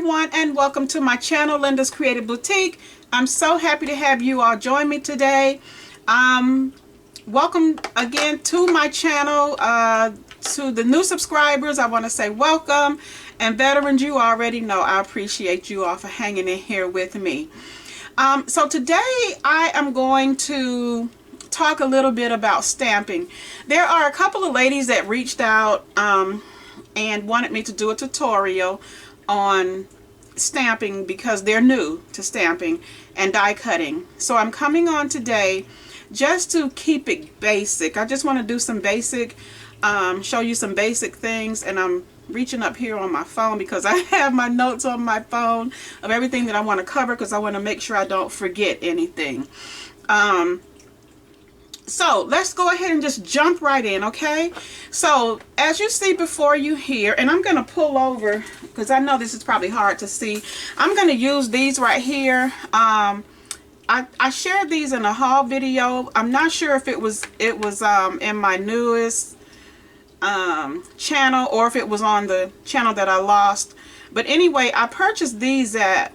everyone, and welcome to my channel, Linda's Creative Boutique. I'm so happy to have you all join me today. Welcome again to my channel. To the new subscribers, I want to say welcome, and veterans, you already know I appreciate you all for hanging in here with me. So today I am going to talk a little bit about stamping. There are a couple of ladies that reached out and wanted me to do a tutorial on stamping because they're new to stamping and die cutting. So I'm coming on today just to keep it basic. I just want to do some basic, show you some basic things, and I'm reaching up here on my phone because I have my notes on my phone of everything that I want to cover because I want to make sure I don't forget anything. So let's go ahead and just jump right in, okay? So as you see before you here, and I'm going to pull over because I know this is probably hard to see. I'm going to use these right here. I shared these in a haul video. I'm not sure if it was in my newest channel or if it was on the channel that I lost. But anyway, I purchased these at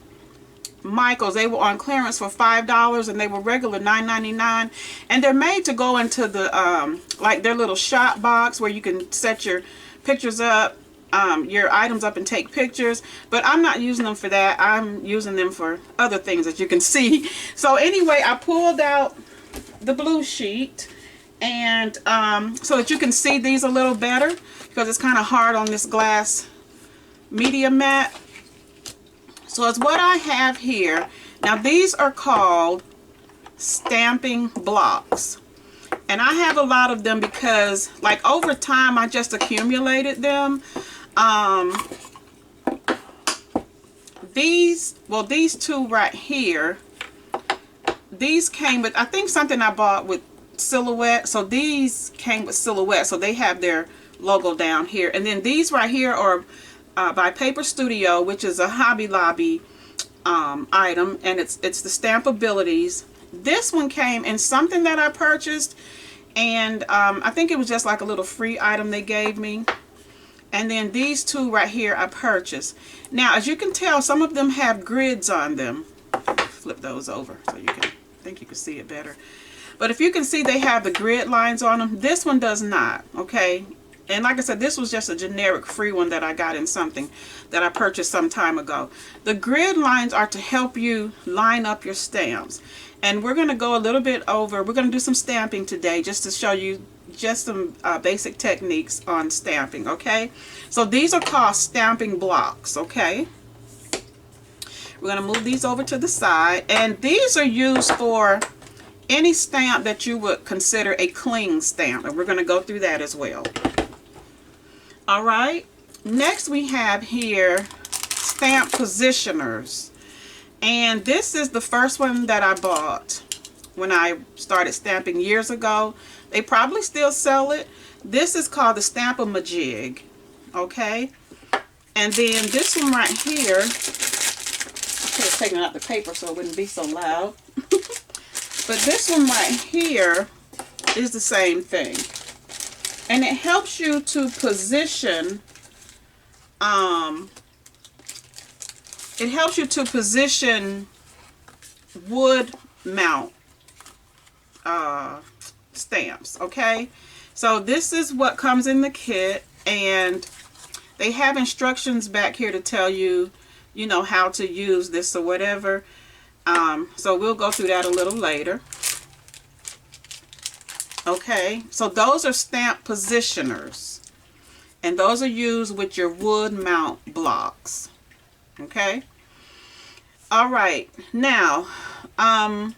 Michael's. They were on clearance for $5 and they were regular $9.99, and they're made to go into the like their little shop box where you can set your pictures up, your items up and take pictures. But I'm not using them for that. I'm using them for other things, as you can see. So anyway, I pulled out the blue sheet, and so that you can see these a little better because it's kind of hard on this glass media mat. So it's what I have here. Now these are called stamping blocks, and I have a lot of them because like over time I just accumulated them. These two right here, these came with, I think, something I bought with Silhouette. So these came with Silhouette, so they have their logo down here. And then these right here are by Paper Studio, which is a Hobby Lobby item, and it's the Stampabilities. This one came in something that I purchased, and I think it was just like a little free item they gave me. And then these two right here I purchased. Now as you can tell, some of them have grids on them. Flip those over so you can, I think you can see it better. But if you can see, they have the grid lines on them. This one does not, okay? And like I said, this was just a generic free one that I got in something that I purchased some time ago. The grid lines are to help you line up your stamps. And we're going to go a little bit over, we're going to do some stamping today just to show you just some basic techniques on stamping, okay? So these are called stamping blocks, okay? We're going to move these over to the side. And these are used for any stamp that you would consider a cling stamp. And we're going to go through that as well. Alright, next we have here stamp positioners, and this is the first one that I bought when I started stamping years ago. They probably still sell it. This is called the Stamp-A-Majig, okay? And then this one right here, I could have taken out the paper so it wouldn't be so loud. But this one right here is the same thing. And it helps you to position, wood mount stamps, okay? So this is what comes in the kit, and they have instructions back here to tell you, you know, how to use this or whatever. So we'll go through that a little later. Okay, so those are stamp positioners, and those are used with your wood mount blocks. Okay, all right, now we're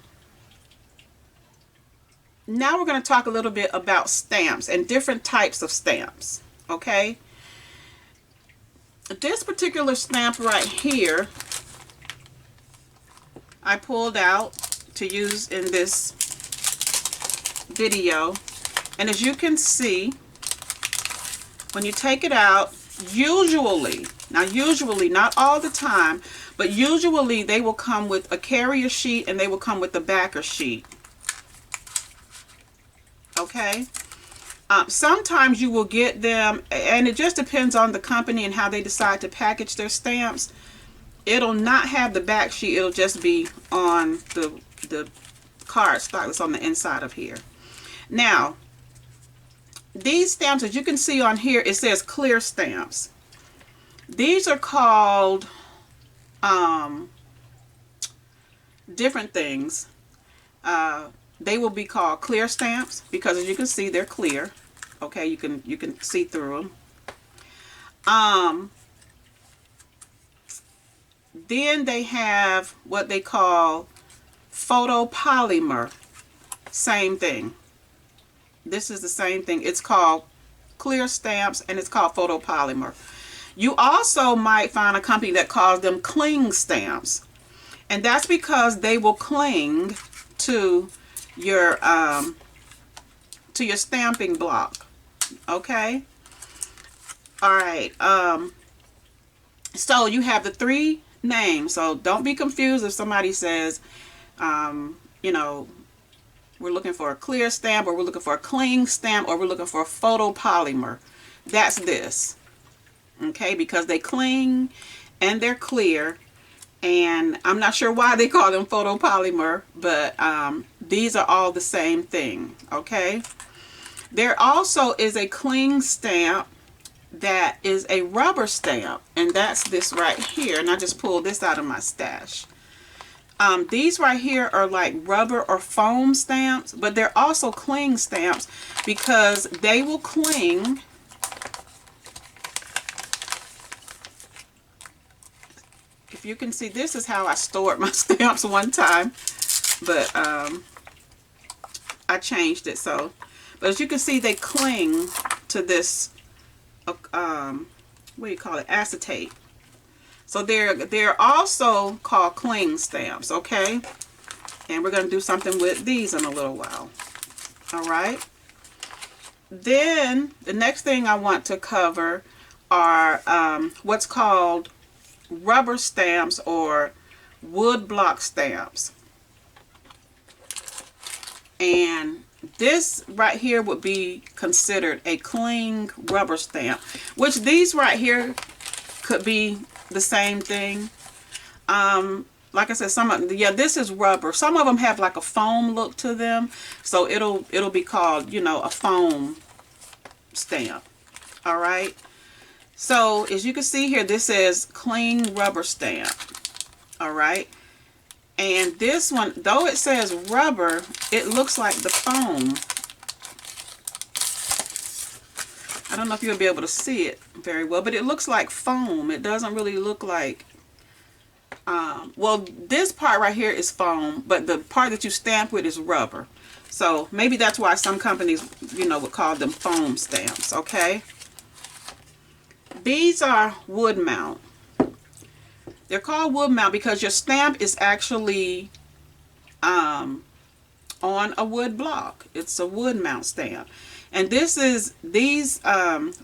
going to talk a little bit about stamps and different types of stamps. Okay, this particular stamp right here I pulled out to use in this video, and as you can see, when you take it out, usually, not all the time, but usually they will come with a carrier sheet and they will come with the backer sheet. Okay, sometimes you will get them, and it just depends on the company and how they decide to package their stamps. it'll not have the back sheet. It'll just be on the card stock that's on the inside of here. Now, these stamps, as you can see on here, it says clear stamps. These are called different things. They will be called clear stamps because, as you can see, they're clear. Okay, you can see through them. Then they have what they call photopolymer. Same thing. This is the same thing. It's called clear stamps and it's called photopolymer. You also might find a company that calls them cling stamps. And that's because they will cling to your stamping block. Okay? Alright. So you have the three names. So don't be confused if somebody says, you know, we're looking for a clear stamp, or we're looking for a cling stamp, or we're looking for a photopolymer. That's this. Okay, because they cling and they're clear. And I'm not sure why they call them photopolymer, but these are all the same thing. Okay. There also is a cling stamp that is a rubber stamp, and that's this right here. And I just pulled this out of my stash. These right here are like rubber or foam stamps, but they're also cling stamps because they will cling. If you can see, this is how I stored my stamps one time, but I changed it. So, but as you can see, they cling to this, what do you call it, acetate. So they're also called cling stamps, okay? And we're going to do something with these in a little while. All right. Then the next thing I want to cover are what's called rubber stamps or wood block stamps. And this right here would be considered a cling rubber stamp, which these right here could be the same thing. Like I said, this is rubber. Some of them have like a foam look to them, so it'll be called, you know, a foam stamp. All right. So as you can see here, this is cling rubber stamp. All right. And this one, though it says rubber, it looks like the foam. I don't know if you'll be able to see it very well, but it looks like foam. It doesn't really look like, well, this part right here is foam, but the part that you stamp with is rubber. So maybe that's why some companies, you know, would call them foam stamps, okay? These are wood mount. They're called wood mount because your stamp is actually on a wood block. It's a wood mount stamp. And these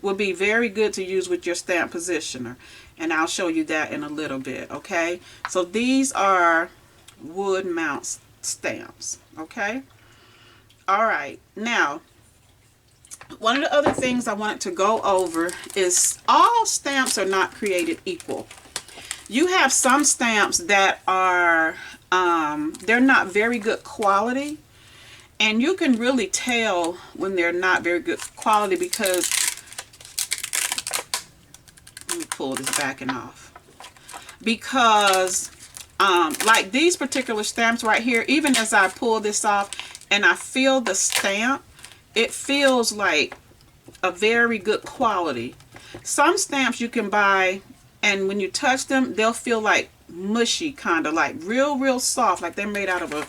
will be very good to use with your stamp positioner. And I'll show you that in a little bit, okay? So these are wood mount stamps, okay? All right. Now, one of the other things I wanted to go over is all stamps are not created equal. You have some stamps that are, they're not very good quality. And you can really tell when they're not very good quality because, let me pull this backing off. Because, like these particular stamps right here, even as I pull this off and I feel the stamp, it feels like a very good quality. Some stamps you can buy, and when you touch them, they'll feel like mushy, kind of like real soft, like they're made out of a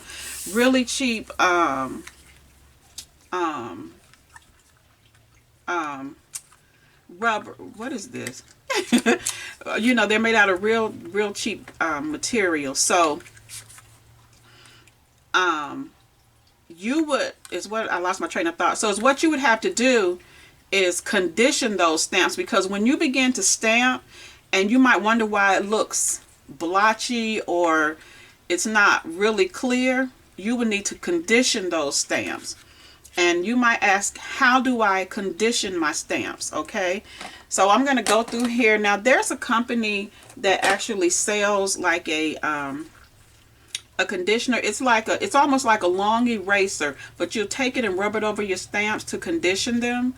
really cheap rubber. What is this? You know, they're made out of real cheap material. So you would, is what I lost my train of thought. So is what you would have to do is condition those stamps, because when you begin to stamp, and you might wonder why it looks blotchy or it's not really clear, you would need to condition those stamps. And you might ask, how do I condition my stamps? Okay, So I'm going to go through here. Now there's a company that actually sells like a conditioner. It's almost like a long eraser, but you'll take it and rub it over your stamps to condition them.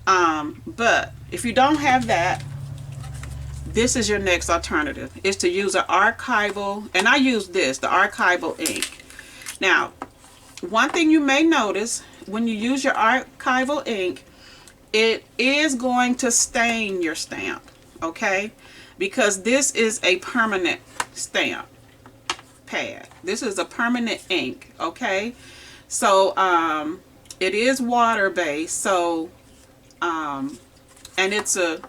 But if you don't have that, this is your next alternative, is to use an archival, and I use this, the Archival Ink. Now, one thing you may notice when you use your Archival Ink, it is going to stain your stamp, okay? Because this is a permanent stamp pad. This is a permanent ink, okay? So, it is water-based, so, and it's a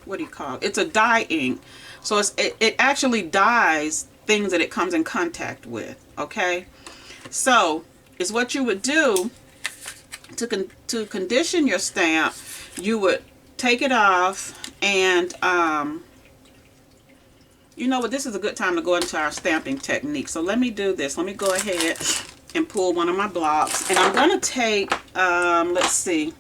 what do you call it? It's a dye ink. So it actually dyes things that it comes in contact with, okay? So, it's what you would do to condition your stamp. You would take it off, and you know what, this is a good time to go into our stamping technique. So let me do this. Let me go ahead and pull one of my blocks, and I'm going to take let's see.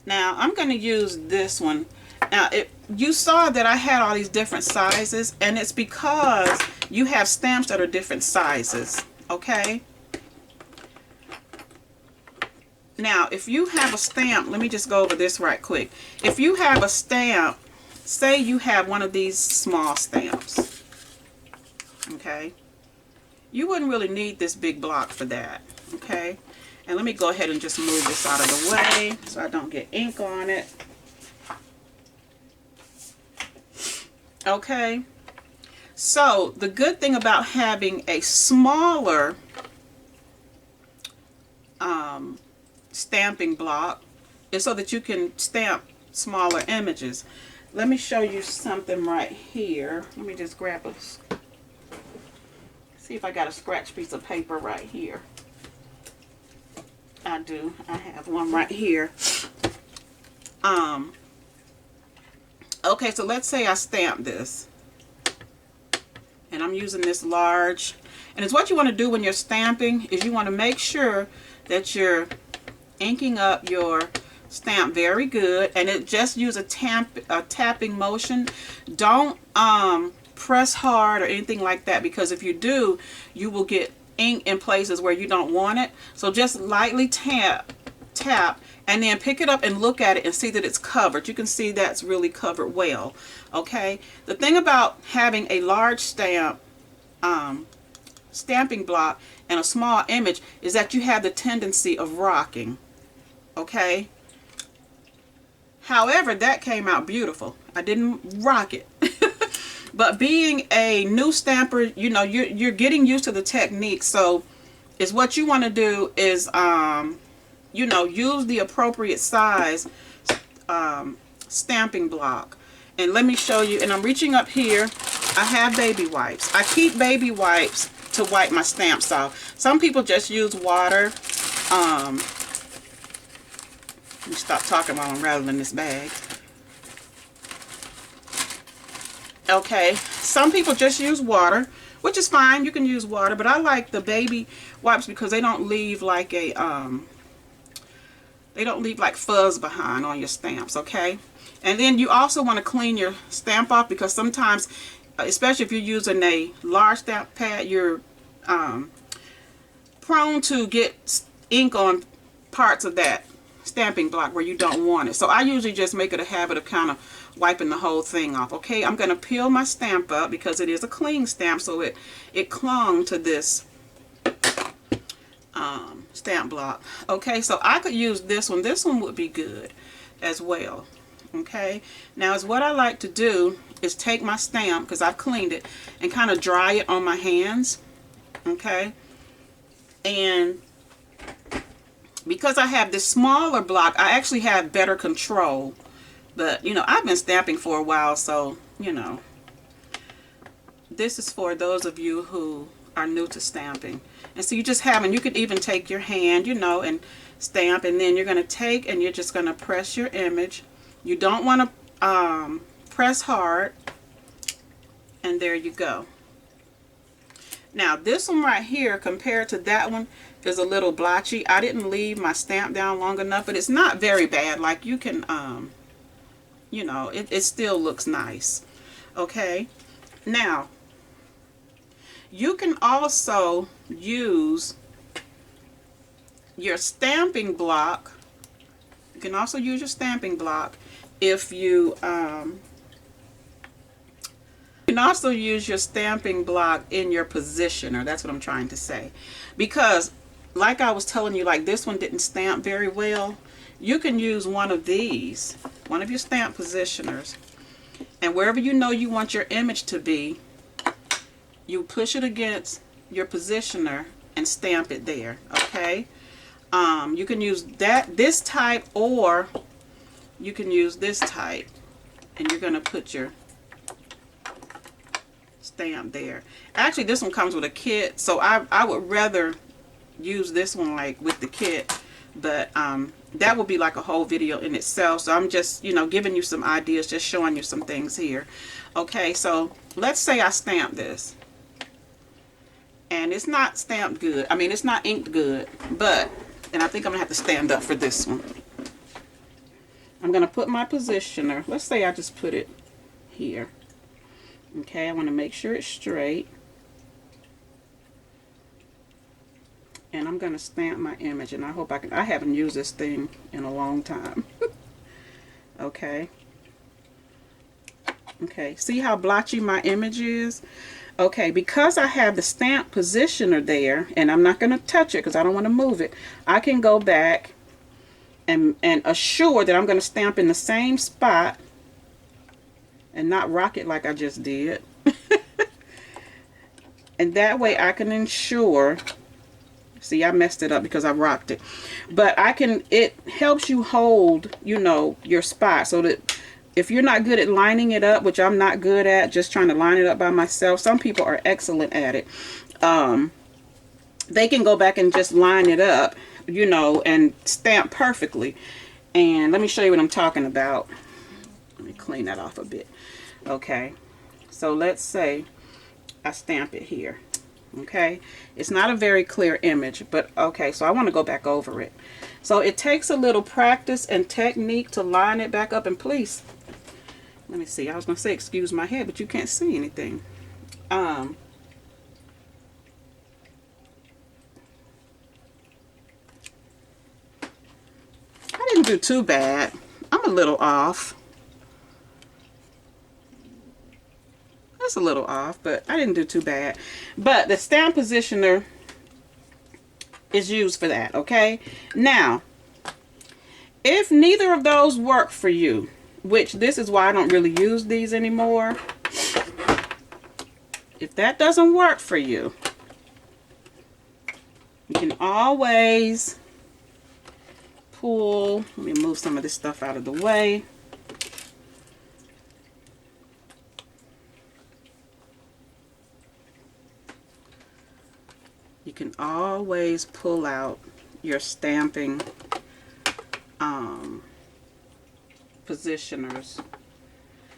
Now I'm going to use this one. Now you saw that I had all these different sizes, and it's because you have stamps that are different sizes, okay? Now, if you have a stamp, let me just go over this right quick. If you have a stamp, say you have one of these small stamps, okay? You wouldn't really need this big block for that, okay? And let me go ahead and just move this out of the way so I don't get ink on it. Okay? So, the good thing about having a smaller stamping block is so that you can stamp smaller images. Let me show you something right here. Let me just grab see if I got a scratch piece of paper right here. I do. I have one right here. Okay, so let's say I stamp this, and I'm using this large, and it's what you want to do when you're stamping is you want to make sure that you're inking up your stamp very good, and it just use a tapping motion. Don't press hard or anything like that, because if you do, you will get ink in places where you don't want it. So just lightly tap, and then pick it up and look at it and see that it's covered. You can see that's really covered well, okay? The thing about having a large stamp stamping block and a small image is that you have the tendency of rocking, okay? However, that came out beautiful. I didn't rock it. But being a new stamper, you know, you're getting used to the technique. So is what you want to do is, you know, use the appropriate size stamping block. And let me show you, and I'm reaching up here. I have baby wipes. I keep baby wipes to wipe my stamps off. Some people just use water. Let me stop talking while I'm rattling this bag. Okay, some people just use water, which is fine. You can use water, but I like the baby wipes because they don't leave like a they don't leave like fuzz behind on your stamps, okay? And then you also want to clean your stamp off, because sometimes, especially if you're using a large stamp pad, you're prone to get ink on parts of that stamping block where you don't want it. So I usually just make it a habit of kind of wiping the whole thing off. Okay, I'm going to peel my stamp up because it is a clean stamp, so it clung to this stamp block. Okay, so I could use this one. This one would be good as well. Okay, now is what I like to do is take my stamp, because I've cleaned it, and kind of dry it on my hands. Okay, and because I have this smaller block, I actually have better control. But, you know, I've been stamping for a while, so, you know, this is for those of you who are new to stamping. And so you just have, and you could even take your hand, you know, and stamp, and then you're going to take and you're just going to press your image. You don't want to press hard, and there you go. Now, this one right here, compared to that one, is a little blotchy. I didn't leave my stamp down long enough, but it's not very bad. Like you can, you know, it still looks nice. Okay. Now, you can also use your stamping block. You can also use your stamping block if you, you can also use your stamping block in your positioner. That's what I'm trying to say. Because, like I was telling you, like this one didn't stamp very well. You can use one of these, one of your stamp positioners, and wherever you know you want your image to be, you push it against your positioner and stamp it there. Okay. You can use this type, or you can use this type, and you're gonna put your stamp there. Actually, this one comes with a kit, so I would rather use this one like with the kit, but that would be like a whole video in itself. So I'm just, you know, giving you some ideas, just showing you some things here. Okay, so let's say I stamp this and it's not stamped good. I mean, it's not inked good, but, and I think I'm gonna have to stand up for this one. I'm gonna put my positioner, let's say I just put it here. Okay, I want to make sure it's straight. And I'm going to stamp my image, and I hope I can. I haven't used this thing in a long time. Okay. Okay, see how blotchy my image is? Okay, because I have the stamp positioner there, and I'm not going to touch it because I don't want to move it, I can go back and assure that I'm going to stamp in the same spot and not rock it like I just did. And that way I can ensure, see, I messed it up because I rocked it, but I can, it helps you hold, you know, your spot, so that if you're not good at lining it up, which I'm not good at, just trying to line it up by myself, some people are excellent at it, they can go back and just line it up, you know, and stamp perfectly. And let me show you what I'm talking about. Let me clean that off a bit. Okay, so let's say I stamp it here. Okay, it's not a very clear image, but okay, so I want to go back over it. So it takes a little practice and technique to line it back up. And please, let me see, I was going to say excuse my head, but you can't see anything. I didn't do too bad. I'm a little off. That's a little off, but I didn't do too bad. But the stamp positioner is used for that, okay? Now, if neither of those work for you, which this is why I don't really use these anymore, if that doesn't work for you, you can always pull, let me move some of this stuff out of the way. You can always pull out your stamping positioners.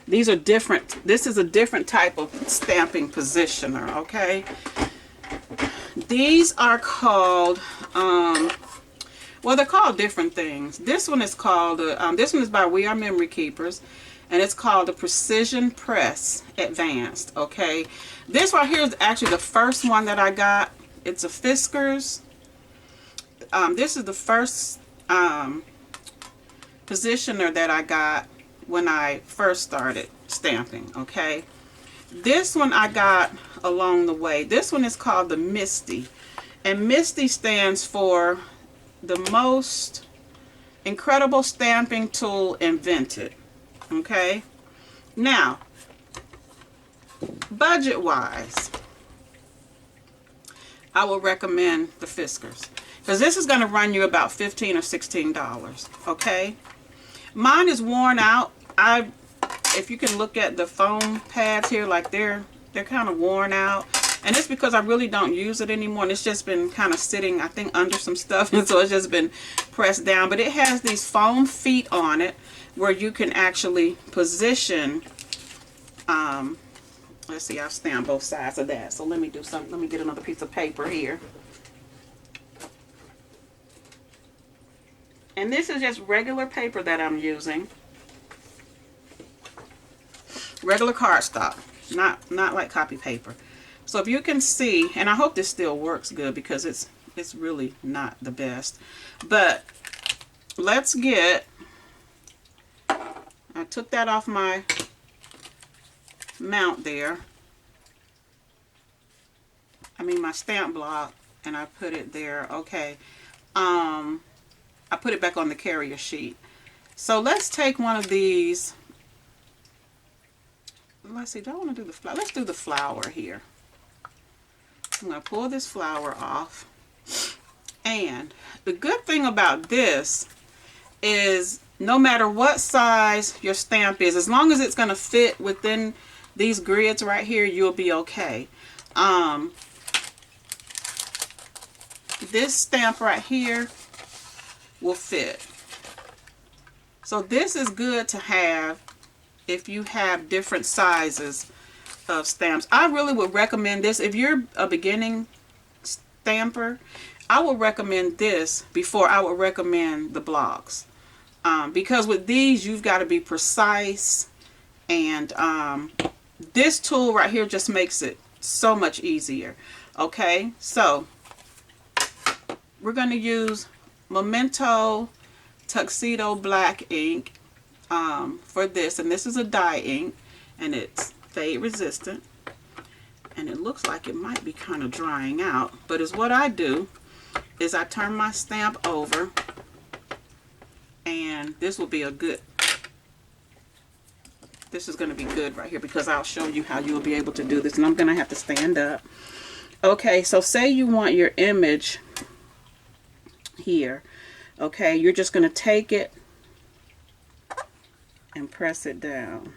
These are different. This is a different type of stamping positioner, okay? These are called, well, they're called different things. This one is called, this one is by We Are Memory Keepers, and it's called the Precision Press Advanced, okay? This right here is actually the first one that I got. It's a Fiskars. This is the first positioner that I got when I first started stamping, okay? This one I got along the way. This one is called the Misty. And Misty stands for the most incredible stamping tool invented, okay? Now, budget-wise, I will recommend the Fiskars, because this is going to run you about $15 or $16, okay? Mine is worn out. If you can look at the foam pads here, like they're kind of worn out, and it's because I really don't use it anymore, and it's just been kind of sitting, I think, under some stuff, and so it's just been pressed down. But it has these foam feet on it where you can actually position. Let's see, I've stamped both sides of that. So let me do something. Let me get another piece of paper here. And this is just regular paper that I'm using. Regular cardstock, not like copy paper. So if you can see, and I hope this still works good because it's really not the best. But let's get, I took that off my mount there. I mean my stamp block, and I put it there. Okay. I put it back on the carrier sheet. So let's take one of these. Let's see, do I want to do the flower? Let's do the flower here. I'm going to pull this flower off. And the good thing about this is no matter what size your stamp is, as long as it's going to fit within these grids right here, you'll be okay. This stamp right here will fit. So this is good to have if you have different sizes of stamps. I really would recommend this. If you're a beginning stamper, I would recommend this before I would recommend the blocks. Because with these, you've got to be precise. And this tool right here just makes it so much easier. Okay, so we're going to use Memento Tuxedo Black ink for this, and this is a dye ink, and it's fade resistant, and it looks like it might be kind of drying out, but is what I do is I turn my stamp over, and this will be a good, this is going to be good right here because I'll show you how you'll be able to do this, and I'm going to have to stand up. Okay, so say you want your image here. Okay, you're just going to take it and press it down.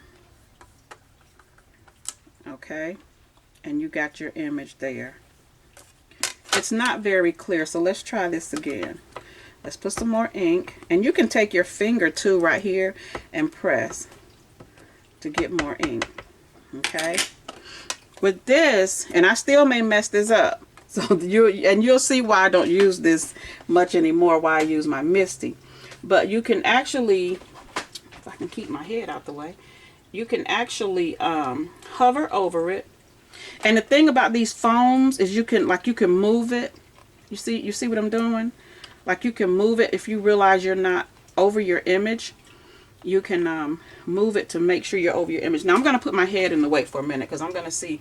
Okay, and you got your image there. It's not very clear, so let's try this again. Let's put some more ink, and you can take your finger too right here and press to get more ink. Okay, with this, and I still may mess this up, so you'll see why I don't use this much anymore, why I use my Misty. But you can actually, if I can keep my head out the way, you can actually hover over it. And the thing about these foams is you can move it. You see what I'm doing? Like you can move it if you realize you're not over your image. You can move it to make sure you're over your image. Now I'm going to put my head in the way for a minute because I'm going to see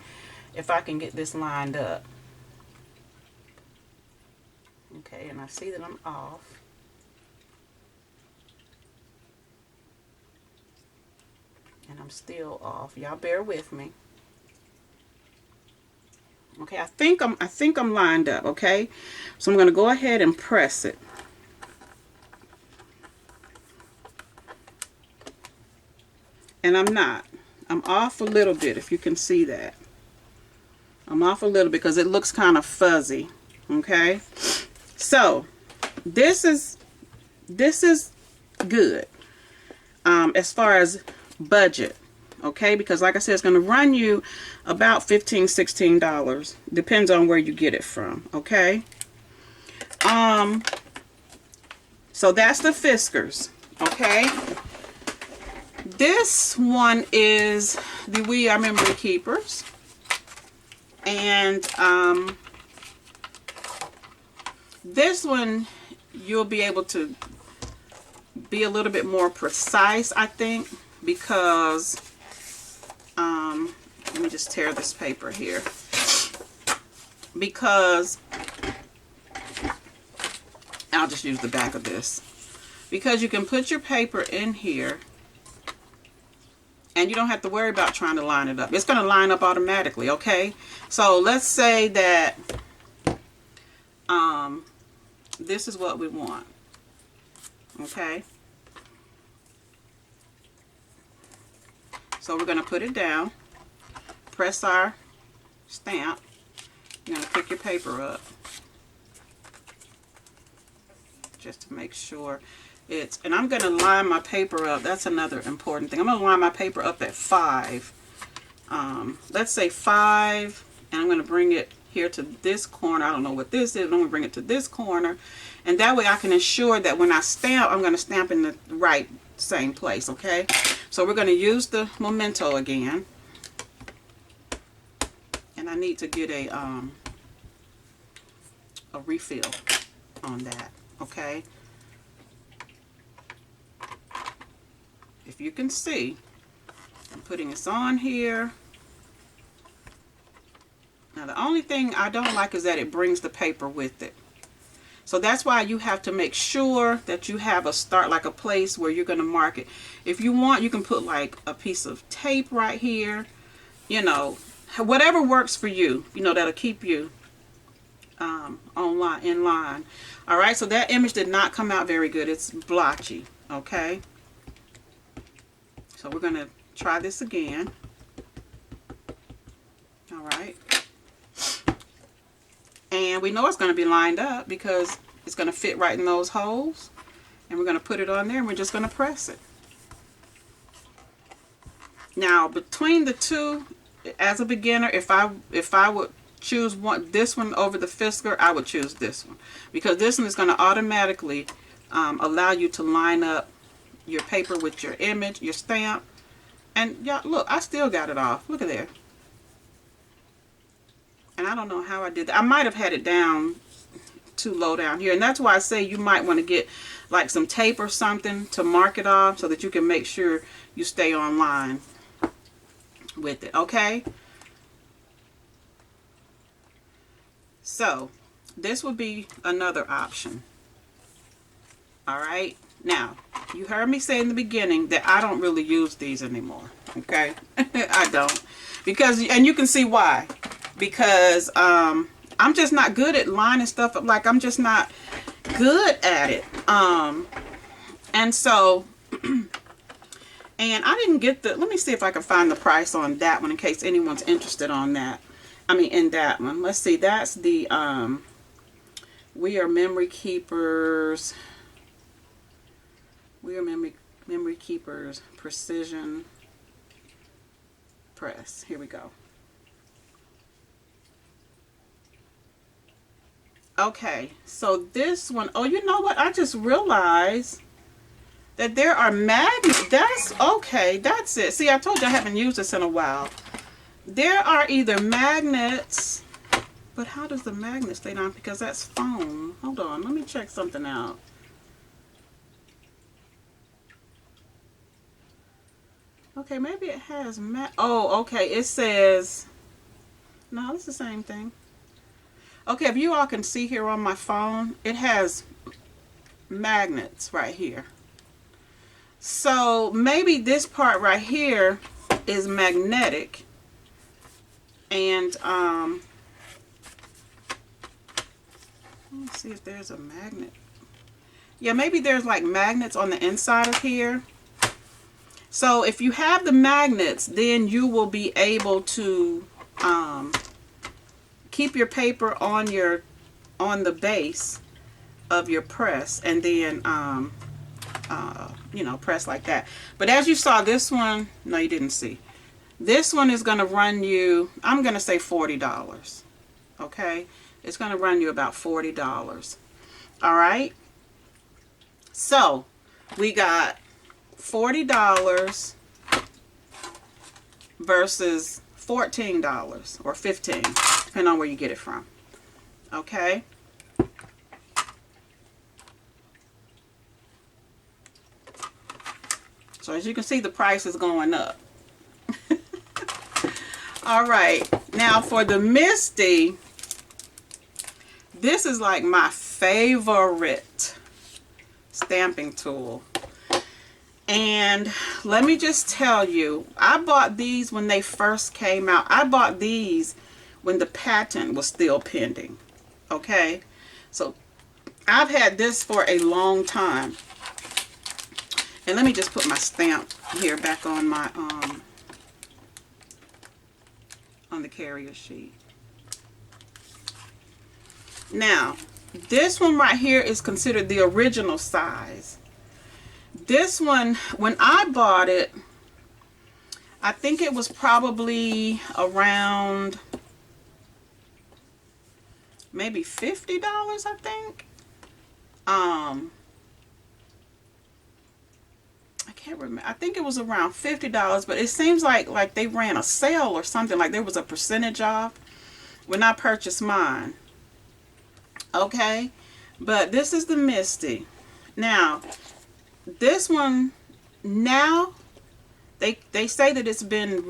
if I can get this lined up. Okay, and I see that I'm off. And I'm still off. Y'all bear with me. Okay, I think I'm lined up, okay? So I'm going to go ahead and press it. And I'm not. I'm off a little bit, if you can see that. I'm off a little bit because it looks kind of fuzzy, okay? So, this is good as far as budget, okay? Because like I said, it's going to run you about $15, $16. Depends on where you get it from, okay? So that's the Fiskars, okay? This one is the We Are Memory Keepers. And this one, you'll be able to be a little bit more precise, I think, because, let me just tear this paper here, because, I'll just use the back of this, because you can put your paper in here, and you don't have to worry about trying to line it up. It's going to line up automatically, okay? So let's say that this is what we want, okay? So we're going to put it down, press our stamp. You're going to pick your paper up just to make sure it's, and I'm going to line my paper up. That's another important thing. I'm going to line my paper up at 5. Let's say 5, and I'm going to bring it here to this corner. I don't know what this is. I'm going to bring it to this corner. And that way I can ensure that when I stamp, I'm going to stamp in the right same place, okay? So we're going to use the Memento again. And I need to get a refill on that, okay? If you can see, I'm putting this on here. Now the only thing I don't like is that it brings the paper with it. So that's why you have to make sure that you have a start, like a place where you're going to mark it. If you want, you can put like a piece of tape right here, you know, whatever works for you, you know, that'll keep you online, in line. All right, so that image did not come out very good. It's blotchy, okay? So we're going to try this again. All right. And we know it's going to be lined up because it's going to fit right in those holes. And we're going to put it on there and we're just going to press it. Now, between the two, as a beginner, if I would choose this one over the Fisker, I would choose this one. Because this one is going to automatically allow you to line up your paper with your image, your stamp. And y'all, look, I still got it off. Look at there. And I don't know how I did that. I might have had it down too low down here. And that's why I say you might want to get like some tape or something to mark it off so that you can make sure you stay online with it. Okay? So, this would be another option. Alright? Now, you heard me say in the beginning that I don't really use these anymore. Okay? I don't. Because, and you can see why. Because I'm just not good at lining stuff up. Like, I'm just not good at it. And so, and I didn't get the, let me see if I can find the price on that one in case anyone's interested on that. I mean, in that one. Let's see, that's the, We Are Memory Keepers. We Are Memory Keepers Precision Press. Here we go. Okay, so this one, oh, you know what? I just realized that there are magnets. That's okay. That's it. See, I told you I haven't used this in a while. There are either magnets, but how does the magnet stay down? Because that's foam. Hold on. Let me check something out. Okay, maybe it has oh, okay. It says, no, it's the same thing. Okay, if you all can see here on my phone, it has magnets right here. So maybe this part right here is magnetic. And let's see if there's a magnet. Yeah, maybe there's like magnets on the inside of here. So if you have the magnets, then you will be able to keep your paper on the base of your press, and then you know, press like that. But as you saw, this one, no, you didn't see. This one is going to run you, I'm going to say $40. Okay, it's going to run you about $40. All right. So we got $40 versus $14 or $15, depending on where you get it from. Okay. So as you can see, the price is going up. All right. Now for the Misty, this is like my favorite stamping tool. And let me just tell you, I bought these when they first came out. I bought these when the patent was still pending. Okay, so I've had this for a long time. And let me just put my stamp here back on my on the carrier sheet. Now, this one right here is considered the original size. This one, when I bought it, I think it was probably around maybe $50, I think. I can't remember. I think it was around $50, but it seems like they ran a sale or something, like there was a percentage off when I purchased mine. Okay, but this is the Misty. Now, this one, now they say that it's been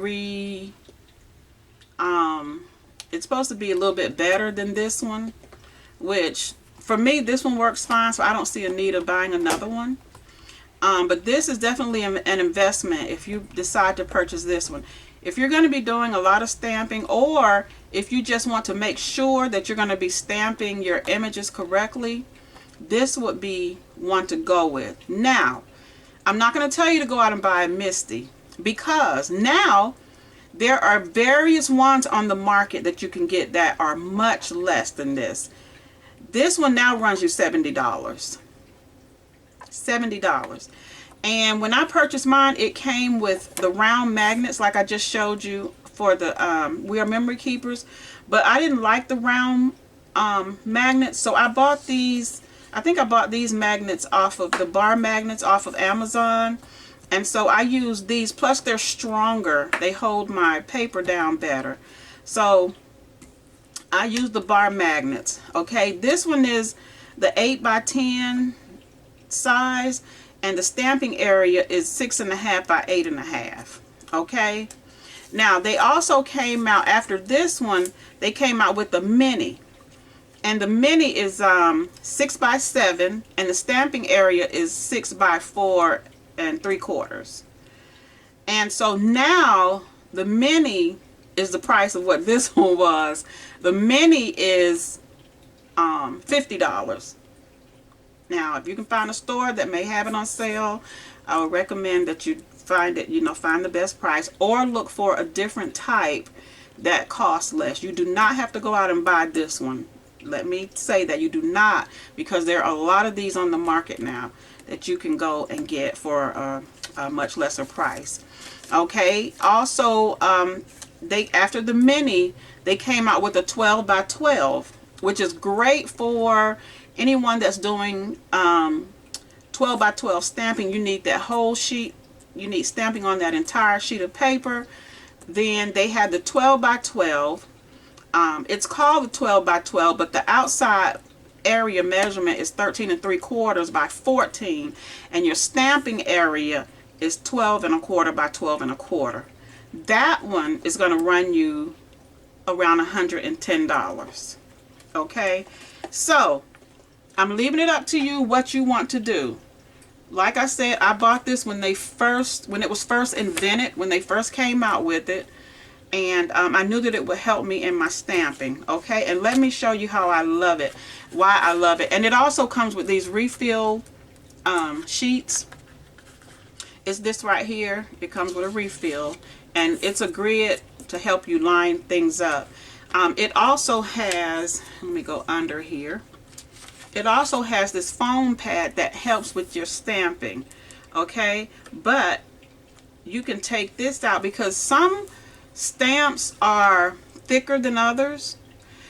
it's supposed to be a little bit better than this one, which for me this one works fine, so I don't see a need of buying another one. But this is definitely an investment if you decide to purchase this one. If you're going to be doing a lot of stamping, or if you just want to make sure that you're going to be stamping your images correctly, this would be one to go with. Now, I'm not going to tell you to go out and buy a Misty, because now there are various ones on the market that you can get that are much less than this. This one now runs you $70. $70. And when I purchased mine, it came with the round magnets like I just showed you for the We Are Memory Keepers, but I didn't like the round magnets, so I bought these. I think I bought these magnets off of the bar magnets off of Amazon, and so I used these. Plus they're stronger, they hold my paper down better, so I used the bar magnets. Okay, this one is the 8x10 size, and the stamping area is 6.5 by 8.5. Okay, now they also came out after this one. They came out with the mini, and the mini is 6 by 7, and the stamping area is 6 by 4 3/4. And so now the mini is the price of what this one was. The mini is $50. Now, if you can find a store that may have it on sale, I would recommend that you find it, find the best price, or look for a different type that costs less. You do not have to go out and buy this one. Let me say that you do not, because there are a lot of these on the market now that you can go and get for a much lesser price. Okay, also after the mini, they came out with a 12 by 12, which is great for anyone that's doing 12 by 12 stamping. You need that whole sheet. You need stamping on that entire sheet of paper. Then they had the 12 by 12. It's called the 12 by 12, but the outside area measurement is 13 3/4 by 14, and your stamping area is 12 1/4 by 12 1/4. That one is going to run you around $110. Okay, so I'm leaving it up to you what you want to do. Like I said, I bought this when it was first invented, when they first came out with it, and I knew that it would help me in my stamping. Okay, and let me show you how I love it, why I love it. And it also comes with these refill sheets. It's this right here. It comes with a refill, and it's a grid to help you line things up. It also has, let me go under here. It also has this foam pad that helps with your stamping. Okay, but you can take this out because some stamps are thicker than others.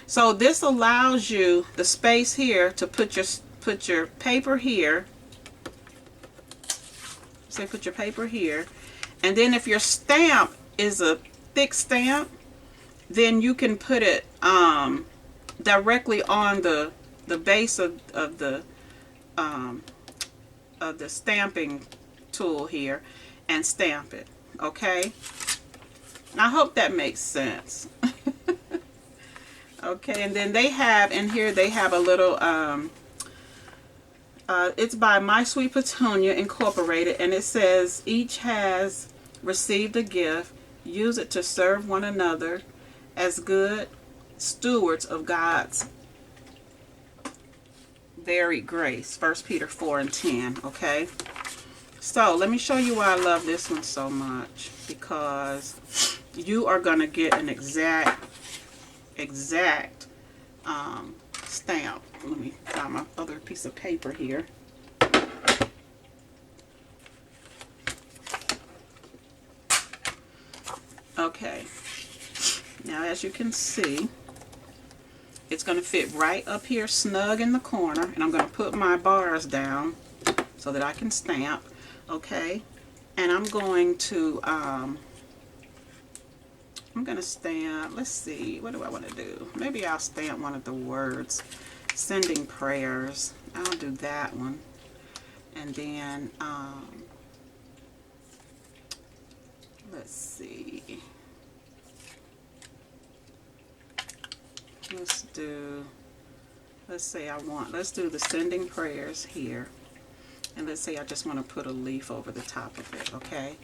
So this allows you the space here to put your paper here. Say put your paper here, and then if your stamp is a thick stamp, then you can put it directly on the base of the stamping tool here and stamp it. Okay, I hope that makes sense. Okay, and then they have in here, they have a little it's by My Sweet Petunia Incorporated, and it says each has received a gift. Use it to serve one another as good stewards of God's varied grace. 1 Peter 4:10. Okay, so let me show you why I love this one so much, because you are going to get an exact stamp. Let me find my other piece of paper here. Okay, now as you can see, It's going to fit right up here snug in the corner, and I'm going to put my bars down so that I can stamp. Okay, and I'm going to stamp, let's see, what do I want to do? Maybe I'll stamp one of the words, sending prayers. I'll do that one. And then let's see, let's do, let's do the sending prayers here. And let's say I just want to put a leaf over the top of it, okay?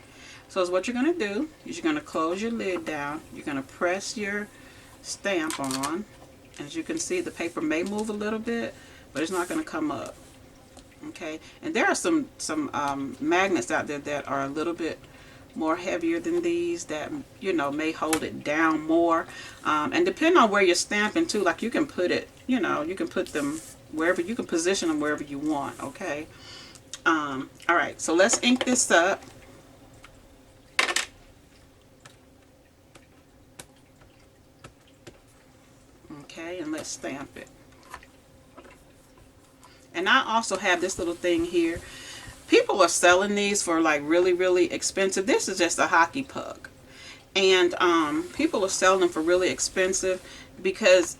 So what you're going to do is you're going to close your lid down. You're going to press your stamp on. As you can see, the paper may move a little bit, but it's not going to come up, okay? And there are some magnets out there that are a little bit more heavier than these that, you know, may hold it down more. And depending on where you're stamping too, like you can put it, you know, you can put them wherever, you can position them wherever you want, okay? All right, so let's ink this up. Okay, and let's stamp it. And I also have this little thing here. People are selling these for like really, really expensive. This is just a hockey puck. And people are selling them for really expensive because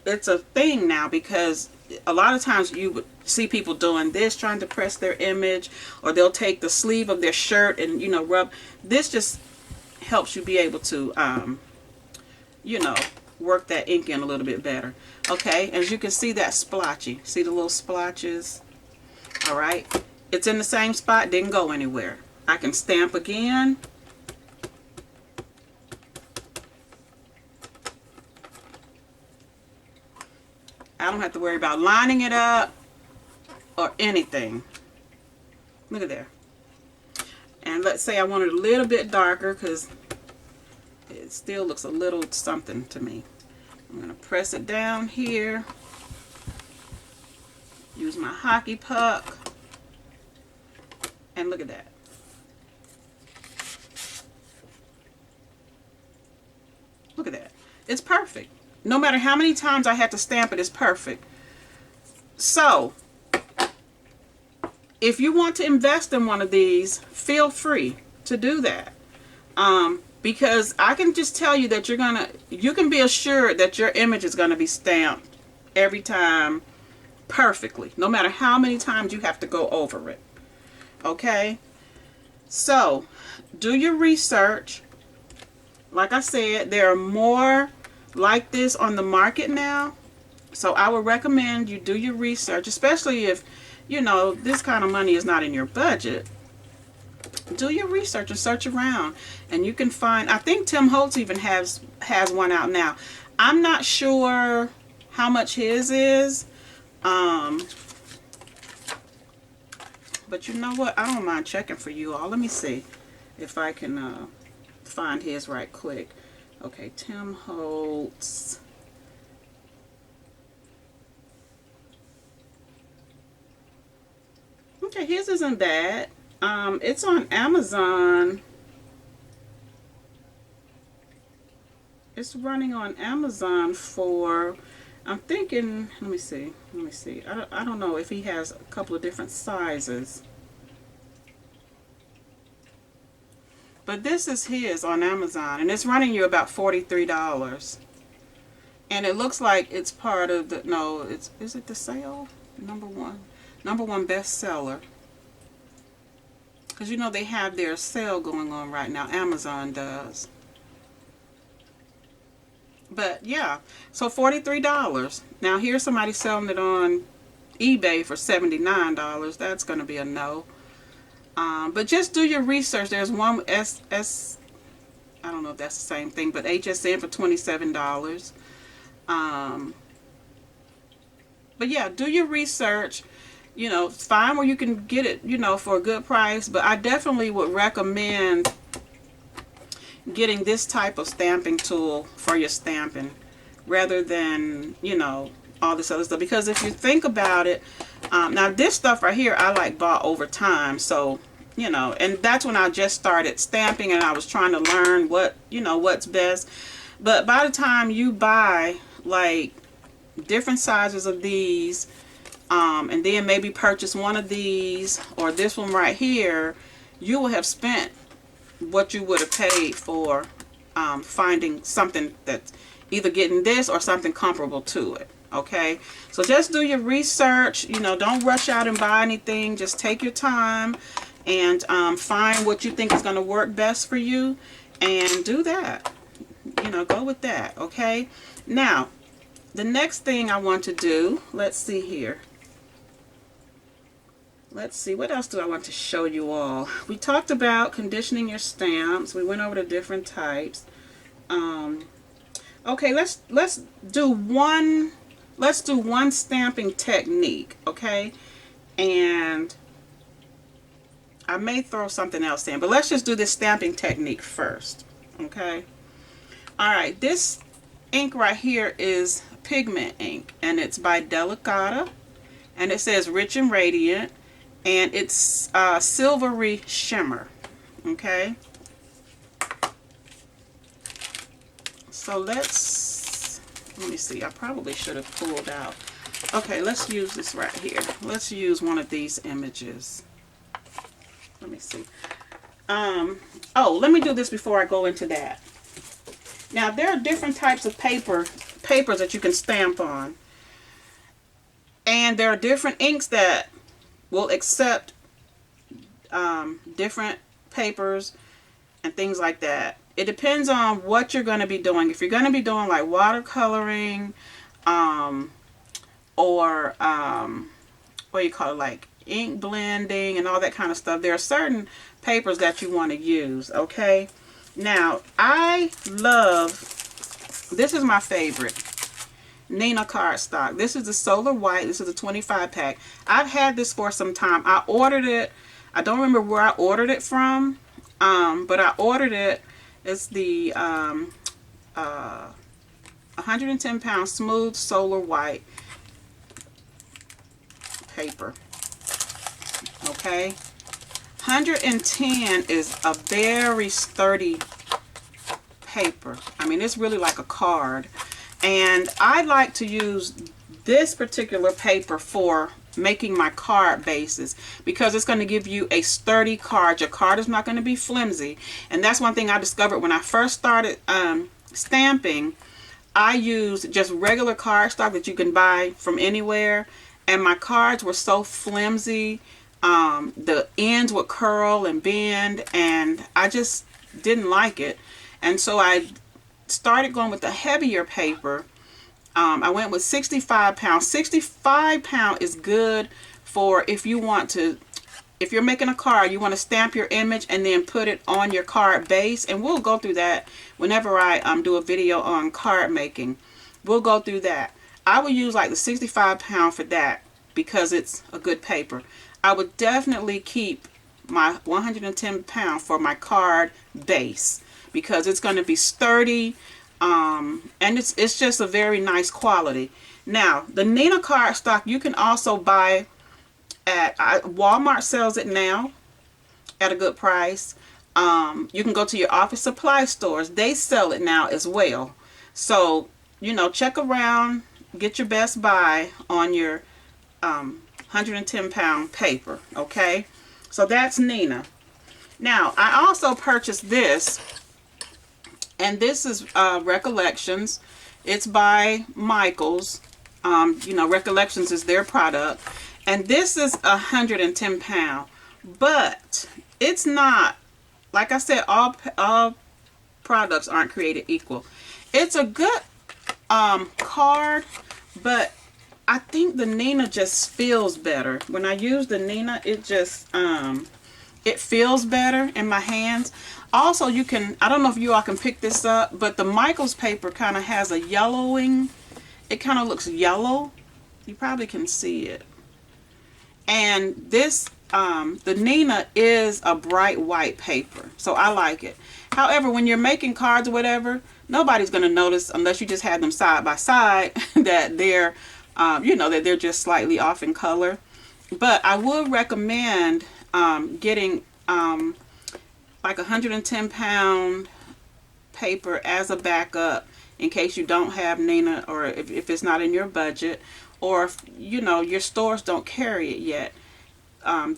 it's a thing now, because a lot of times you would see people doing this, trying to press their image, or they'll take the sleeve of their shirt and, you know, rub. This just helps you be able to, you know, work that ink in a little bit better. Okay, as you can see, that splotchy. See the little splotches? All right, it's in the same spot, didn't go anywhere. I can stamp again. I don't have to worry about lining it up or anything. Look at there. And let's say I want it a little bit darker because it still looks a little something to me. I'm going to press it down here. Use my hockey puck. And look at that. Look at that. It's perfect. No matter how many times I had to stamp it, it's perfect. So, if you want to invest in one of these, feel free to do that. Because I can just tell you that you can be assured that your image is gonna be stamped every time perfectly, no matter how many times you have to go over it. Okay? So, do your research. Like I said, there are more like this on the market now, so I would recommend you do your research, especially if, you know, this kind of money is not in your budget. Do your research and search around, and you can find, I think Tim Holtz even has one out now. I'm not sure how much his is, but you know what, I don't mind checking for you all. Let me see if I can find his right quick. Okay, Tim Holtz. Okay, his isn't bad. It's on Amazon. It's running on Amazon for, I'm thinking, let me see. I don't know if he has a couple of different sizes. But this is his on Amazon, and it's running you about $43. And it looks like it's part of the, no, is it the sale? Number one bestseller. Because you know they have their sale going on right now. Amazon does. But yeah, so $43. Now here's somebody selling it on eBay for $79. That's going to be a no. But just do your research. There's one I don't know if that's the same thing, but HSN for $27. But yeah, do your research. You know, find where you can get it, you know, for a good price. But I definitely would recommend getting this type of stamping tool for your stamping rather than, you know, all this other stuff. Because if you think about it, now this stuff right here I like bought over time, so you know, and that's when I just started stamping and I was trying to learn what, you know, what's best. But by the time you buy like different sizes of these, and then maybe purchase one of these or this one right here, you will have spent what you would have paid for finding something that's either getting this or something comparable to it. Okay, so just do your research. You know, don't rush out and buy anything. Just take your time and find what you think is going to work best for you and do that. You know, go with that. Okay, now the next thing I want to do, let's see here. Let's see, what else do I want to show you all? We talked about conditioning your stamps. We went over the different types. Okay, let's do one stamping technique, okay? And I may throw something else in, but let's just do this stamping technique first, okay? All right, this ink right here is Pigment Ink, and it's by Delicata, and it says Rich and Radiant, and it's silvery shimmer. Okay, so let me see, I probably should have pulled out. Okay, let's use this right here. Let's use one of these images. Let me see. Oh, let me do this before I go into that. Now, there are different types of papers that you can stamp on, and there are different inks that will accept different papers and things like that. It depends on what you're going to be doing. If you're going to be doing like watercoloring, or what do you call it, like ink blending and all that kind of stuff, there are certain papers that you want to use. Okay, now I love, this is my favorite, Nina cardstock. This is the Solar White. This is a 25 pack. I've had this for some time. I ordered it. I don't remember where I ordered it from, but I ordered it. It's the 110 pound smooth Solar White paper. Okay, 110 is a very sturdy paper. I mean, it's really like a card. And I like to use this particular paper for making my card bases because it's going to give you a sturdy card. Your card is not going to be flimsy. And that's one thing I discovered when I first started stamping. I used just regular cardstock that you can buy from anywhere. And my cards were so flimsy. The ends would curl and bend. And I just didn't like it. And so I started going with the heavier paper. I went with 65 pounds. 65 pound is good for if you want to, if you're making a card, you want to stamp your image and then put it on your card base. And we'll go through that whenever I do a video on card making. We'll go through that. I would use like the 65 pound for that because it's a good paper. I would definitely keep my 110 pound for my card base because it's going to be sturdy, and it's just a very nice quality. Now, the Nina cardstock you can also buy at Walmart sells it now at a good price. You can go to your office supply stores. They sell it now as well. So, you know, check around, get your best buy on your 110 pound paper. Okay, so that's Nina. Now, I also purchased this. And this is Recollections. It's by Michaels. You know, Recollections is their product. And this is 110 pound. But it's not, like I said, all products aren't created equal. It's a good card, but I think the Nina just feels better. When I use the Nina, it just, it feels better in my hands. Also, you can, I don't know if you all can pick this up, but the Michaels paper kind of has a yellowing. It kind of looks yellow. You probably can see it. And this, the Nina is a bright white paper. So I like it. However, when you're making cards or whatever, nobody's going to notice unless you just have them side by side that they're, you know, that they're just slightly off in color. But I would recommend getting like 110 pound paper as a backup in case you don't have Nina, or if it's not in your budget, or if, you know, your stores don't carry it yet.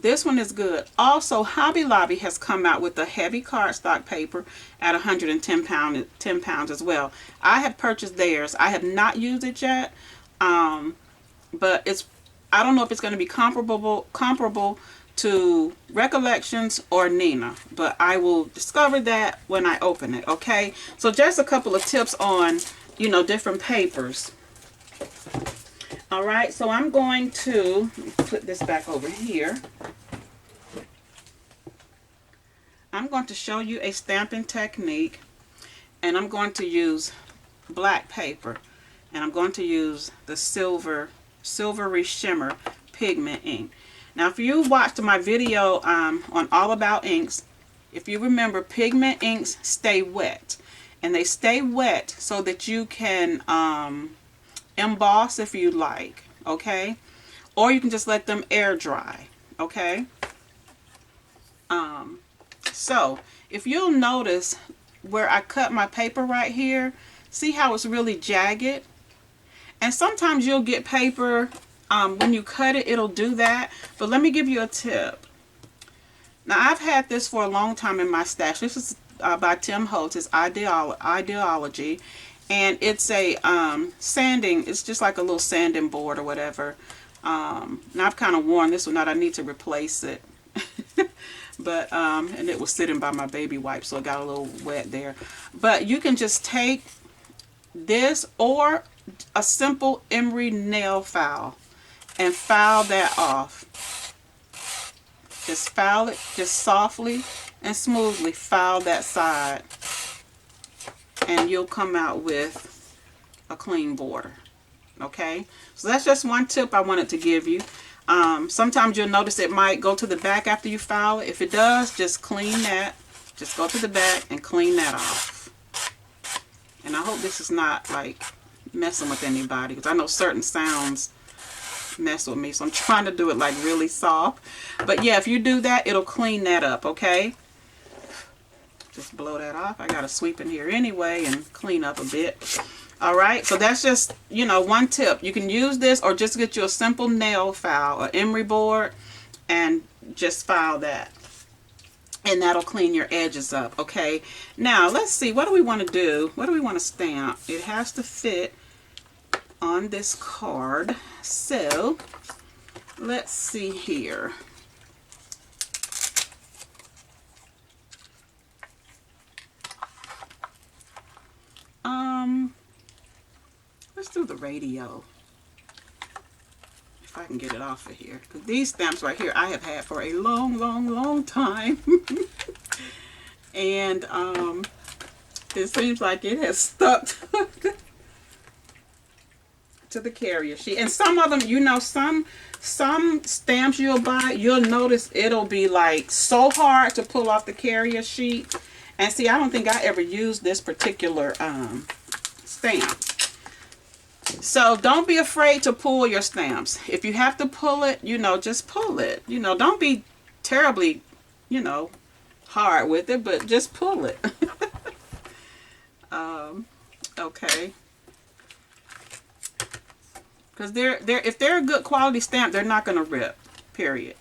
This one is good. Also, Hobby Lobby has come out with a heavy cardstock paper at 110 pounds as well. I have purchased theirs. I have not used it yet, but I don't know if it's going to be comparable to Recollections or Nina, but I will discover that when I open it. Okay, so just a couple of tips on, you know, different papers. All right, so I'm going to put this back over here. I'm going to show you a stamping technique, and I'm going to use black paper, and I'm going to use the silvery shimmer pigment ink. Now, if you watched my video on All About Inks, if you remember, pigment inks stay wet, and they stay wet so that you can emboss if you like, okay, or you can just let them air dry, okay. So if you'll notice where I cut my paper right here, see how it's really jagged? And sometimes you'll get paper, when you cut it, it'll do that. But let me give you a tip. Now, I've had this for a long time in my stash. This is by Tim Holtz. It's Ideology. And it's a sanding, it's just like a little sanding board or whatever. Now, I've kind of worn this one out. I need to replace it. But, and it was sitting by my baby wipe, so it got a little wet there. But you can just take this or a simple emery nail file and file that off. Just file it, just softly and smoothly file that side, and you'll come out with a clean border. Okay, so that's just one tip I wanted to give you. Sometimes you'll notice it might go to the back after you file it. If it does, just clean that. Just go to the back and clean that off. And I hope this is not like messing with anybody, because I know certain sounds mess with me, so I'm trying to do it like really soft. But yeah, if you do that, it'll clean that up, okay? Just blow that off. I gotta sweep in here anyway and clean up a bit. All right, so that's just, you know, one tip. You can use this or just get you a simple nail file, an emery board, and just file that. And that'll clean your edges up, okay? Now, let's see, what do we want to do? What do we want to stamp? It has to fit on this card. So, let's see here. Let's do the radio. If I can get it off of here. Because these stamps right here I have had for a long time. And it seems like it has stuck to the carrier sheet. And some of them, you know, some stamps you'll buy, you'll notice it'll be like so hard to pull off the carrier sheet. And see, I don't think I ever used this particular stamp. So don't be afraid to pull your stamps. If you have to pull it, you know, just pull it. You know, don't be terribly, you know, hard with it, but just pull it. Okay. Because if they're a good quality stamp, they're not going to rip, period.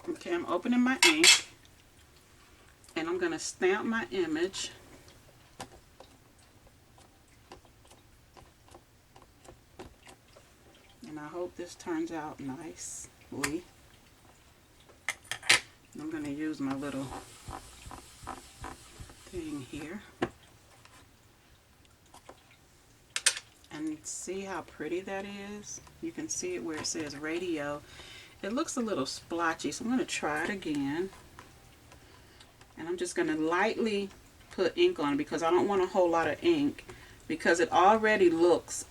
Okay, I'm opening my ink. And I'm going to stamp my image. And I hope this turns out nicely. I'm going to use my little thing here. And see how pretty that is? You can see it where it says radio. It looks a little splotchy, so I'm going to try it again. And I'm just going to lightly put ink on it because I don't want a whole lot of ink, because it already looks,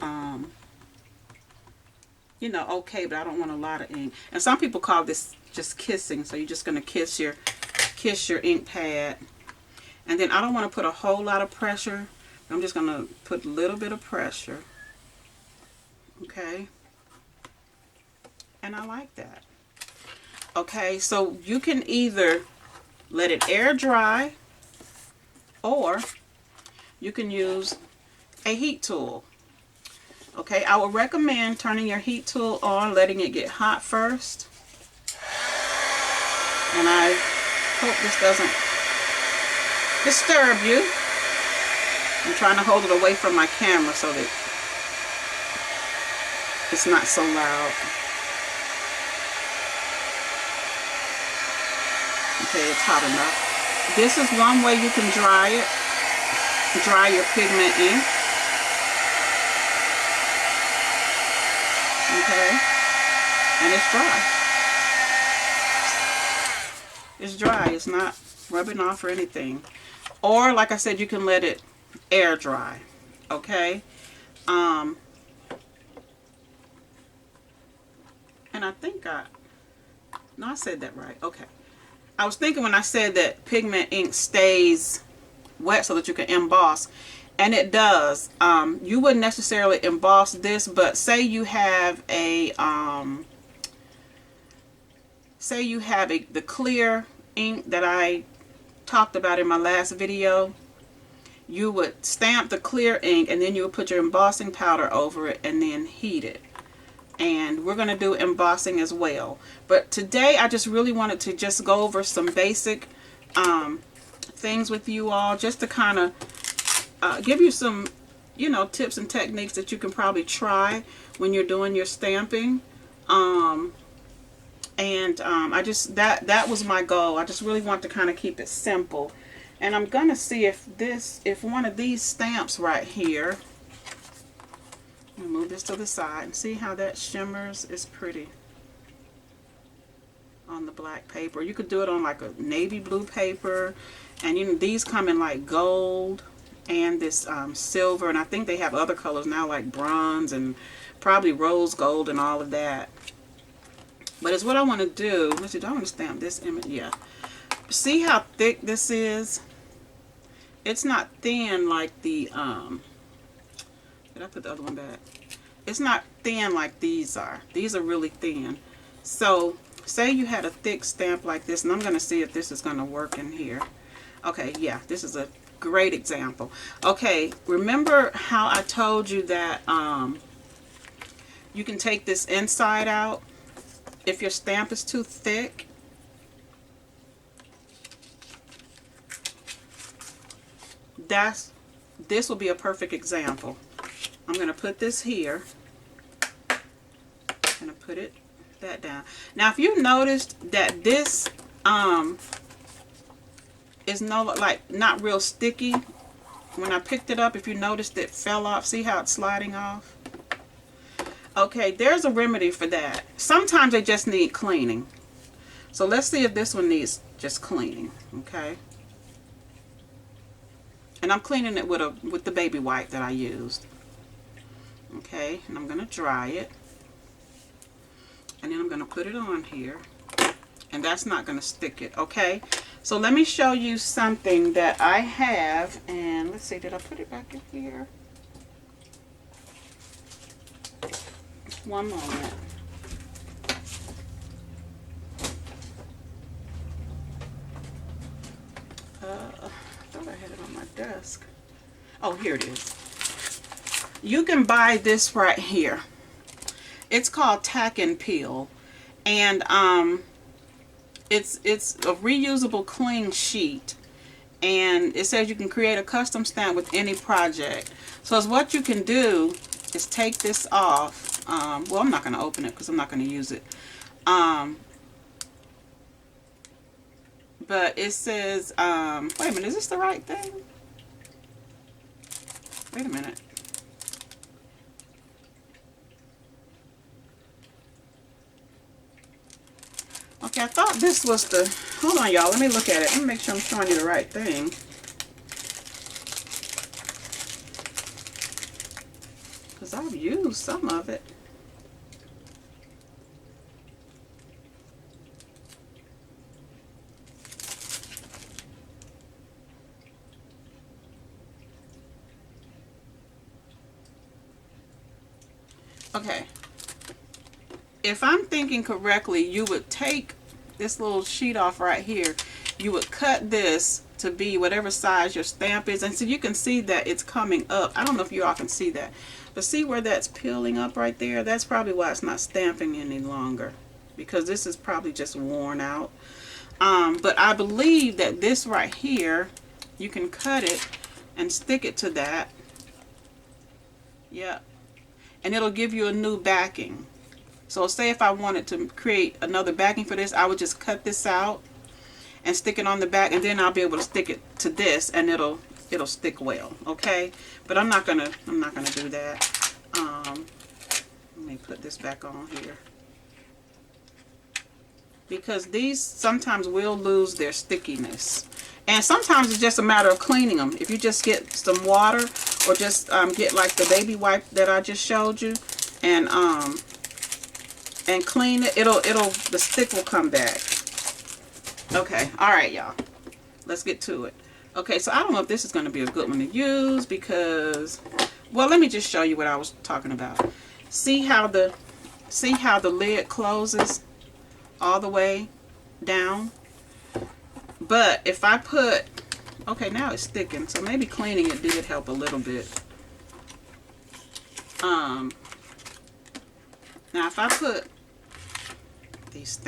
you know, okay, but I don't want a lot of ink. And some people call this just kissing, so you're just going to kiss your ink pad. And then I don't want to put a whole lot of pressure. I'm just going to put a little bit of pressure. Okay. And I like that. Okay, so you can either let it air dry, or you can use a heat tool. Okay, I would recommend turning your heat tool on, letting it get hot first. And I hope this doesn't disturb you. I'm trying to hold it away from my camera so that it's not so loud. Okay, it's hot enough. This is one way you can dry it. Dry your pigment ink. Okay, and it's dry. It's dry. It's not rubbing off or anything. Or, like I said, you can let it air dry. Okay. And I think I said that right. Okay. I was thinking when I said that pigment ink stays wet so that you can emboss, and it does. You wouldn't necessarily emboss this, but say you have a the clear ink that I talked about in my last video. You would stamp the clear ink and then you would put your embossing powder over it and then heat it. And we're going to do embossing as well. But today I just really wanted to just go over some basic things with you all, just to kind of give you some, you know, tips and techniques that you can probably try when you're doing your stamping. I just, that was my goal. I just really want to kind of keep it simple. And I'm going to see if one of these stamps right here, I'll move this to the side and see how that shimmers. It's pretty on the black paper. You could do it on like a navy blue paper, and you know, these come in like gold and this silver, and I think they have other colors now like bronze and probably rose gold and all of that. But it's what I want to do. Let's see, do I want to stamp this image? Yeah. See how thick this is? It's not thin like the did I put the other one back? It's not thin like these are. These are really thin. So say you had a thick stamp like this, and I'm going to see if this is going to work in here. Okay, yeah, this is a great example. Okay, remember how I told you that you can take this inside out if your stamp is too thick? This will be a perfect example. I'm going to put this here. I'm going to put that down. Now, if you noticed that this is not real sticky, when I picked it up, if you noticed it fell off, see how it's sliding off? Okay, there's a remedy for that. Sometimes they just need cleaning. So let's see if this one needs just cleaning, okay? And I'm cleaning it with the baby wipe that I used. Okay, and I'm going to dry it. And then I'm going to put it on here. And that's not going to stick it, okay? So let me show you something that I have. And let's see, did I put it back in here? One moment. I thought I had it on my desk. Oh, here it is. You can buy this right here. It's called Tack and Peel, and it's a reusable cling sheet, and it says you can create a custom stamp with any project. So what you can do is take this off. Well, I'm not going to open it because I'm not going to use it. But it says, wait a minute, is this the right thing? Wait a minute. Okay, I thought this was the, hold on y'all, let me look at it. Let me make sure I'm showing you the right thing. Because I've used some of it. Okay, if I'm thinking correctly, you would take this little sheet off right here. You would cut this to be whatever size your stamp is. And so you can see that it's coming up. I don't know if you all can see that, but see where that's peeling up right there? That's probably why it's not stamping any longer, because this is probably just worn out. But I believe that this right here, you can cut it and stick it to that. Yep. And it'll give you a new backing. So say if I wanted to create another backing for this, I would just cut this out and stick it on the back, and then I'll be able to stick it to this, and it'll stick well. Okay, but I'm not gonna do that. Let me put this back on here, because these sometimes will lose their stickiness, and sometimes it's just a matter of cleaning them. If you just get some water, or just get like the baby wipe that I just showed you, and clean it, the stick will come back. Okay, all right, y'all, let's get to it. Okay, so I don't know if this is going to be a good one to use, because, well, let me just show you what I was talking about. See how the lid closes all the way down? But if I put, okay, now it's sticking, so maybe cleaning it did help a little bit. Now if I put these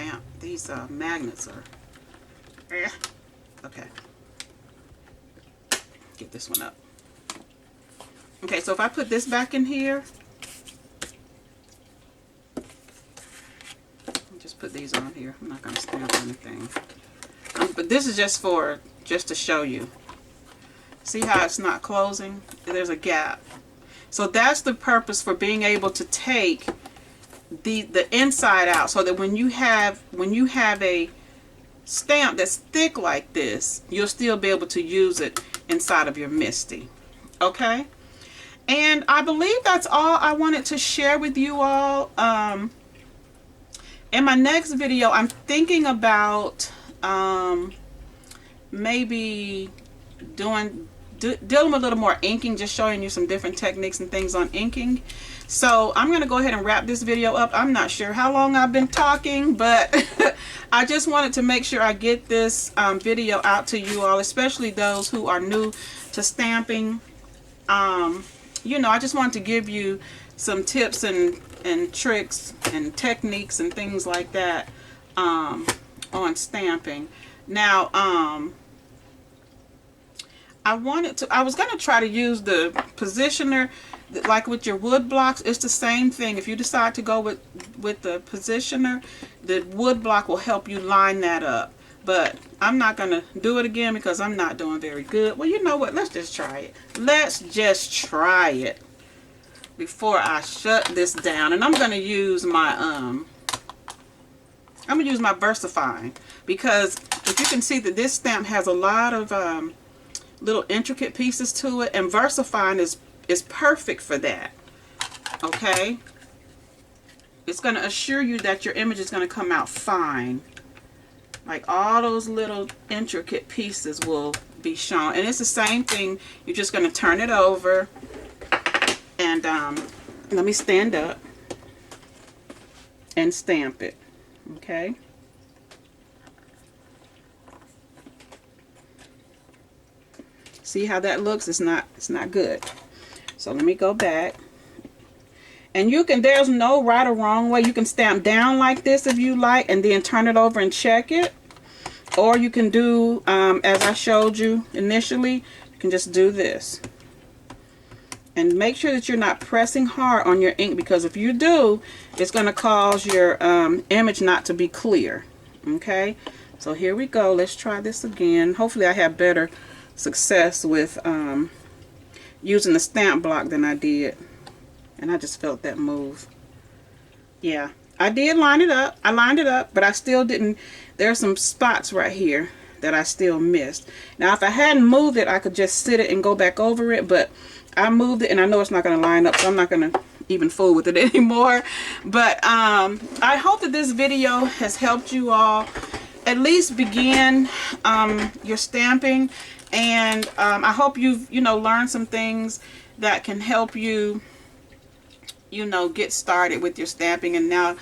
magnets are, okay, get this one up. Okay, so if I put this back in here, just put these on here. I'm not going to stamp anything, but this is just to show you. See how it's not closing? There's a gap. So that's the purpose for being able to take the inside out, so that when you have a stamp that's thick like this, you'll still be able to use it inside of your MISTI. Okay, and I believe that's all I wanted to share with you all. In my next video, I'm thinking about maybe dealing with a little more inking, just showing you some different techniques and things on inking. So I'm going to go ahead and wrap this video up. I'm not sure how long I've been talking, but I just wanted to make sure I get this video out to you all, especially those who are new to stamping. You know, I just wanted to give you some tips and tricks and techniques and things like that on stamping. Now, I was going to try to use the positioner, like with your wood blocks. It's the same thing. If you decide to go with the positioner, the wood block will help you line that up. But I'm not going to do it again because I'm not doing very good. Well, you know what? Let's just try it. Let's just try it before I shut this down. And I'm going to use my VersaFine, because if you can see that this stamp has a lot of little intricate pieces to it, and VersaFine is perfect for that. Okay, it's going to assure you that your image is going to come out fine. Like all those little intricate pieces will be shown, and it's the same thing. You're just going to turn it over, and let me stand up and stamp it. Okay. See how that looks? It's not good. So let me go back. And there's no right or wrong way. You can stamp down like this if you like, and then turn it over and check it. Or you can do, as I showed you initially, you can just do this. And make sure that you're not pressing hard on your ink, because if you do, it's going to cause your image not to be clear. Okay, so here we go. Let's try this again. Hopefully I have better success with using the stamp block than I did. And I just felt that move. Yeah, I did line it up. I lined it up, but I still didn't. There's some spots right here that I still missed. Now, if I hadn't moved it, I could just sit it and go back over it, but I moved it, and I know it's not going to line up, so I'm not going to even fool with it anymore. But I hope that this video has helped you all at least begin your stamping, and I hope you've learned some things that can help you get started with your stamping, and now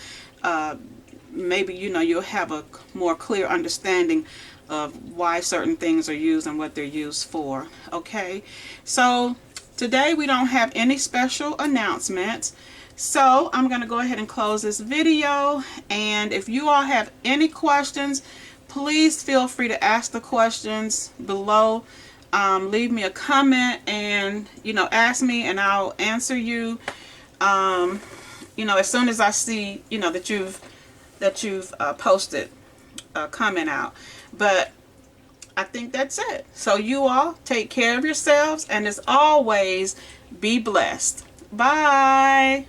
maybe, you know, you'll have a more clear understanding of why certain things are used and what they're used for. Okay, so today we don't have any special announcements, so I'm going to go ahead and close this video. And if you all have any questions, please feel free to ask the questions below. Leave me a comment and, you know, ask me and I'll answer you, you know, as soon as I see, you know, that you've posted a comment out. But I think that's it. So you all take care of yourselves, and as always, be blessed. Bye.